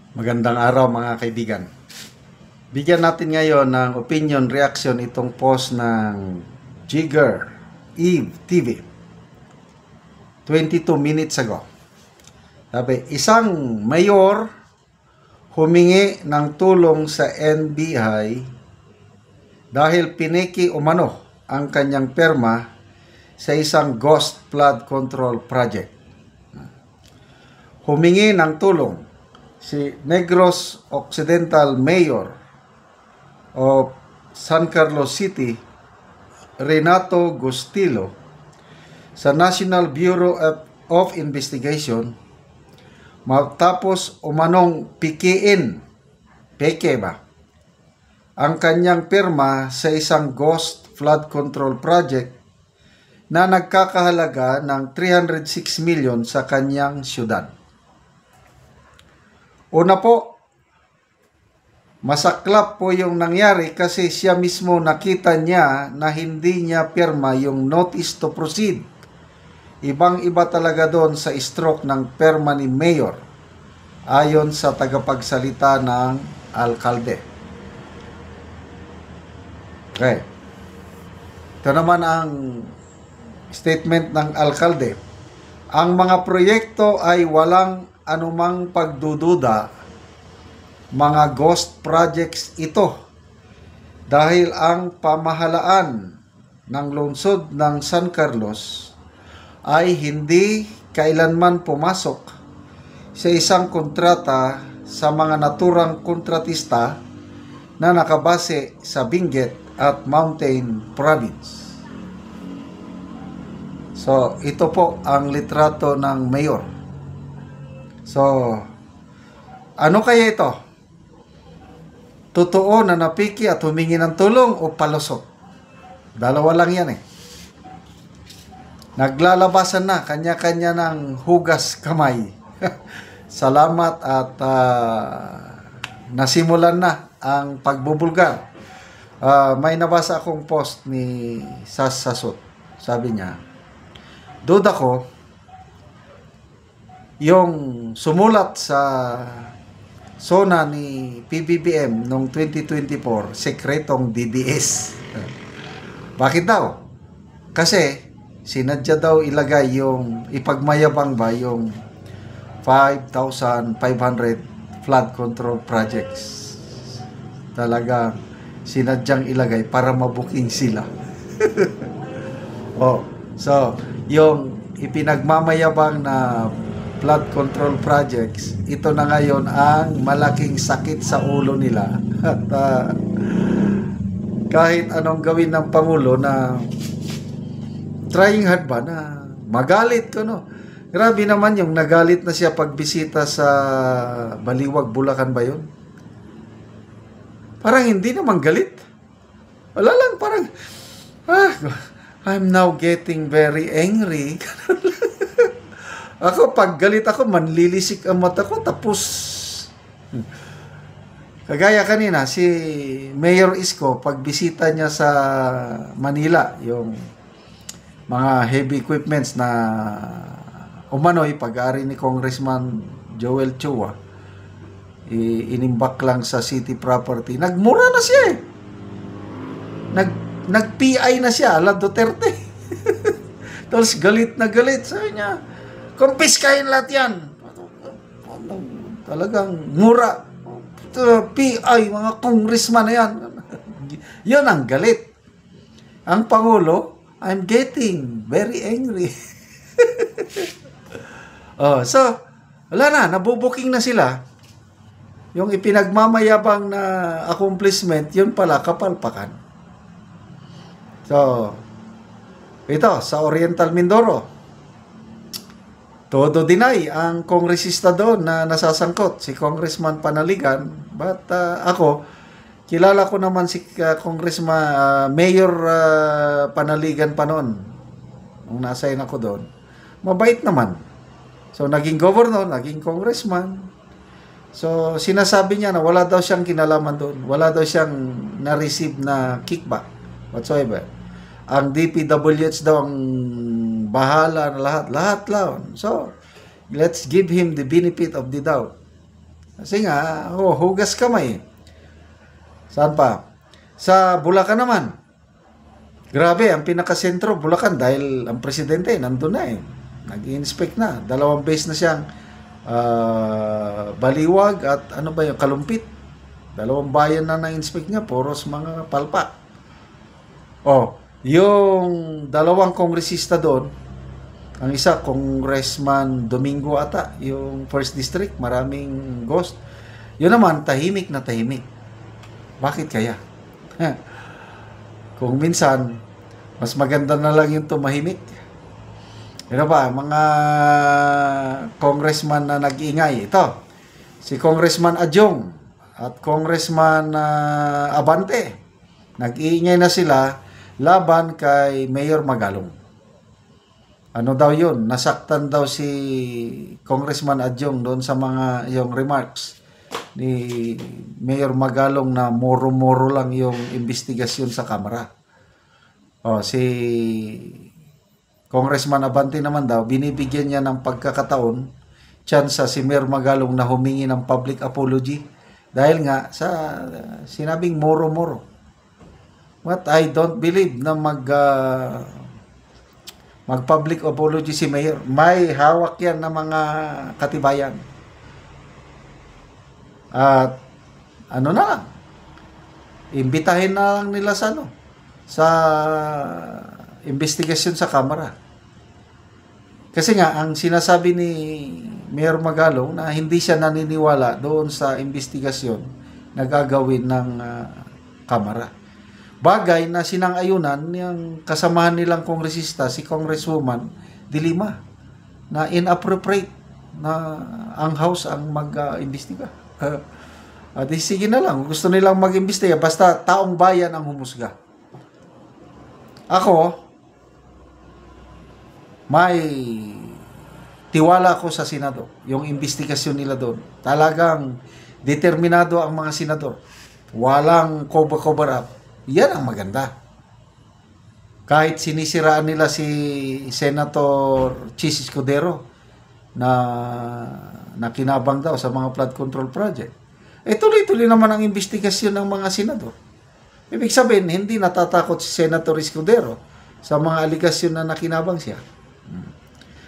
Magandang araw mga kaibigan. Bigyan natin ngayon ng opinion reaction itong post ng Jigger Eve TV 22 minutes ago. Sabi, isang mayor humingi ng tulong sa NBI dahil piniki umano ang kanyang perma sa isang ghost flood control project. Humingi ng tulong si Negros Occidental Mayor of San Carlos City, Renato Gustilo, sa National Bureau of Investigation matapos umanong peke ba, ang kanyang pirma sa isang ghost flood control project na nagkakahalaga ng 306 million sa kanyang syudad. Una po, masaklap po yung nangyari kasi siya mismo nakita niya na hindi niya pirma yung notice to proceed. Ibang-iba talaga doon sa stroke ng pirma ni Mayor, ayon sa tagapagsalita ng alkalde. Okay. Ito naman ang statement ng alkalde. Ang mga proyekto ay walang anumang pagdududa, mga ghost projects ito dahil ang pamahalaan ng lungsod ng San Carlos ay hindi kailanman pumasok sa isang kontrata sa mga naturang kontratista na nakabase sa Benguet at Mountain Province. So, ito po ang litrato ng mayor. So, ano kaya ito? Totoo na napiki at humingi ng tulong o palusot? Dalawa lang yan eh. Naglalabasan na kanya-kanya ng hugas kamay. Salamat at nasimulan na ang pagbubulgar. May nabasa akong post ni Sas Sasot. Sabi niya, duda ko, yung sumulat sa SONA ni PBBM noong 2024, sekretong DDS. Bakit daw? Kasi sinadya daw ilagay yung ipagmayabang ba yung 5,500 flood control projects. Talaga sinadyang ilagay para mabuking sila. Oh, so yung ipinagmamayabang na flood control projects, ito na ngayon ang malaking sakit sa ulo nila. At kahit anong gawin ng Pangulo na trying hard ba na magalit ko, no? Grabe naman yung nagalit na siya pagbisita sa Baliwag, Bulacan ba yun? Parang hindi naman galit. Wala lang, parang I'm now getting very angry. Ako, pag galit ako, manlilisik ang mata ko, tapos kagaya kanina, si Mayor Isko, pag bisita niya sa Manila, yung mga heavy equipments na umano'y pag-ari ni Congressman Joel Chua, inimbak lang sa city property. Nagmura na siya eh. Nag-PI na siya, ala Duterte. Tapos galit na galit, sabi niya, kumpiskahin lahat yan. Talagang mura. PI, mga congressman na yan. Yun ang galit. Ang Pangulo, I'm getting very angry. So, wala na, nabubuking na sila. Yung ipinagmamayabang na accomplishment, yun pala, kapalpakan. So, ito, sa Oriental Mindoro, todo deny ang kongresista doon na nasasangkot, si Congressman Panaligan. But ako, kilala ko naman si Congressman Mayor Panaligan pa noon. Nung nasa ako doon. Mabait naman. So, naging governor, naging congressman. So, sinasabi niya na wala daw siyang kinalaman doon. Wala daw siyang na-receive na kickback whatsoever. Ang DPWH daw ang bahala na lahat lang. So, let's give him the benefit of the doubt. Kasi nga, hugas kamay. Saan pa? Sa Bulacan naman. Grabe, ang pinakasentro, Bulacan, dahil ang presidente nandun na eh. Nag-inspect na. 2 beses na siyang Baliwag at ano ba yung Kalumpit. 2 bayan na na-inspect niya, puros mga palpak. Yung 2 kongresista doon, ang isa, Congressman Domingo ata, yung 1st District, maraming ghost. Yun naman, tahimik na tahimik. Bakit kaya? Kung minsan, mas maganda na lang yung tumahimik. Ano ba, mga congressman na nag-iingay. Ito, si Congressman Adjong at Congressman Abante. Nag-iingay na sila laban kay Mayor Magalong. Ano daw yun? Nasaktan daw si Congressman Adjong doon sa mga yung remarks ni Mayor Magalong na moro-moro lang yung investigasyon sa Kamara. Si Congressman Abante naman daw, binibigyan niya ng pagkakataon, tsansa si Mayor Magalong na humingi ng public apology dahil nga sa sinabing moro-moro. What I don't believe na mag-public apology si Mayor. May hawak yan ng mga katibayan. At ano na lang, imbitahin na lang nila sa investigasyon sa Kamara. Kasi nga, ang sinasabi ni Mayor Magalong na hindi siya naniniwala doon sa investigasyon na gagawin ng Kamara. Bagay na sinang-ayunan yung kasamahan nilang kongresista, si Congresswoman Dilima, na inappropriate na ang House ang mag-imbestiga. Sige na lang, gusto nilang mag-imbestiga, basta taong bayan ang humusga. Ako, may tiwala ko sa Senado, yung investigasyon nila doon. Talagang determinado ang mga senador. Walang cover up. Yan ang maganda. Kahit sinisiraan nila si Senator Chis Escudero na kinabang daw sa mga flood control project. Tuloy-tuloy naman ang investigasyon ng mga senador. Ibig sabihin, hindi natatakot si Senator Escudero sa mga aligasyon na nakinabang siya.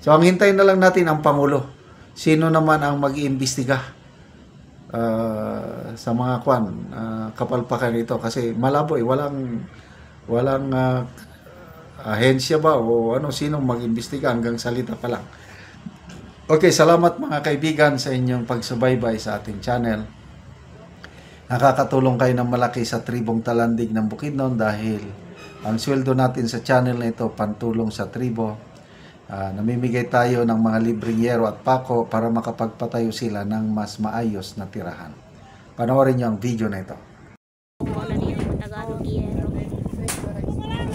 So, ang hintayin na lang natin ang Pangulo. Sino naman ang mag-iimbestiga sa mga kapalpakan ito. Kasi malabo walang ahensya ba o sinong mag-imbestiga, hanggang salita pa lang. Okay, salamat mga kaibigan sa inyong pagsubaybay sa ating channel. Nakakatulong kayo ng malaki sa tribong Talandig ng Bukidnon dahil ang sweldo natin sa channel na ito pantulong sa tribo. Namimigay tayo ng mga libreng yero at pako para makapagpatayo sila ng mas maayos na tirahan. Panoorin niyo ang video na ito. Muna niya Tagalog yero.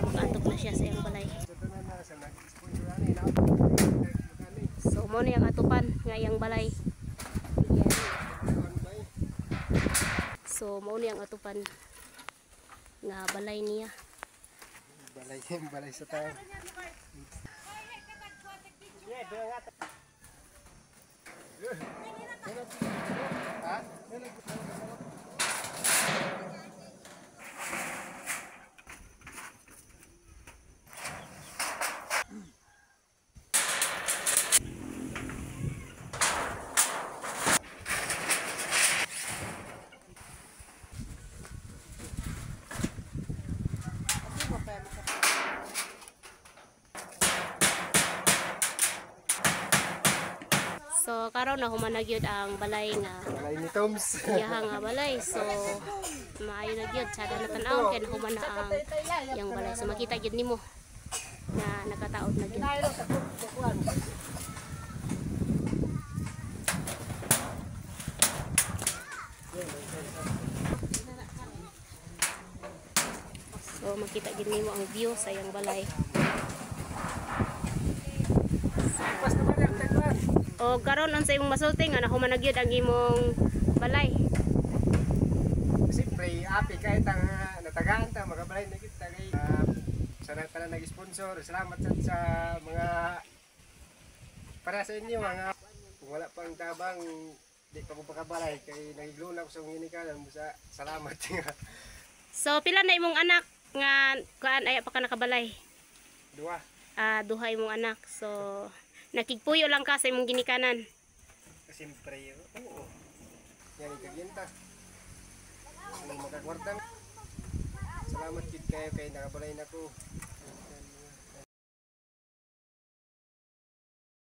Mag-atok na siya sa iyang balay. So muna yung atupan nga iyang balay. So muna yung atupan nga balay niya. Balay sa tayo. So karon na humanag yun ang balay nga Balay ni Toms. iyaha nga balay. So maayo na gyud sada na tan-aw kay nahuman na ang yang balay. So makita gyud nimo na nakataod na gyud. So makita gyud nimo ang view sa yang balay. O karon unsa imong masulti nga nahuman na gyud ang imong balay. Siyempre, api kahit ang natagaan ta, magabalay na kita kay sana pala nag-sponsor. Salamat sa mga para sa inyo mga kung wala pang tabang Di pa ko pakabalay kay nagigluna ko sa ginikanan mo sa salamat nga. So pila na imong anak nga kuan ay pa ka nakabalay? Dua. Duha imong anak. So nakigpuyo lang ka sa imong ginikanan. Siyempre, oo. Yan ikaginta. Kung makagwartan. Salamat kid kayo kay nakabalay na ko.